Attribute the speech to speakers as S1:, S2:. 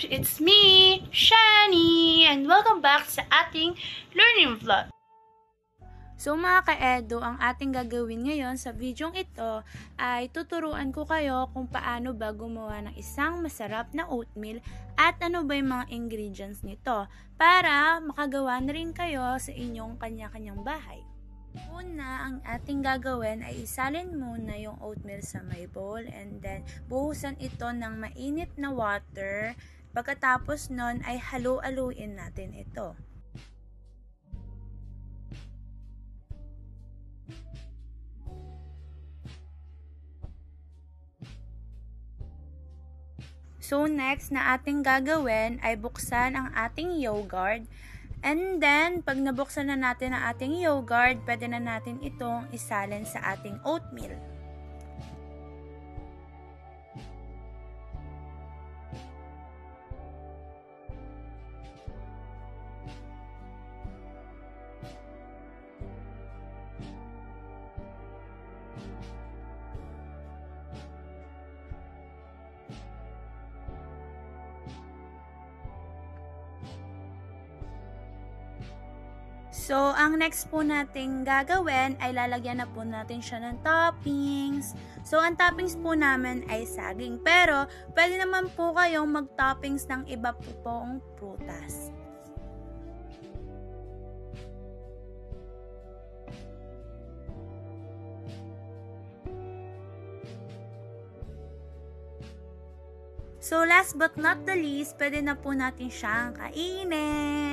S1: It's me, Shani, and welcome back sa ating learning vlog. So mga ka-edo, ang ating gagawin ngayon sa videong ito ay tuturuan ko kayo kung paano ba gumawa ng isang masarap na oatmeal at ano ba yung mga ingredients nito para makagawa na rin kayo sa inyong kanya-kanyang bahay. Una, ang ating gagawin ay isalin muna yung oatmeal sa may bowl and then buhusan ito ng mainit na water. Pagkatapos nun ay halu-haluin natin ito. So next na ating gagawin ay buksan ang ating yogurt. And then, pag nabuksan na natin ang ating yogurt, pwede na natin itong isalin sa ating oatmeal. So, ang next po nating gagawin ay lalagyan na po natin siya ng toppings. So, ang toppings po namin ay saging. Pero, pwede naman po kayong mag-toppings ng iba po pong prutas. So, last but not the least, pwede na po natin siyang kainin.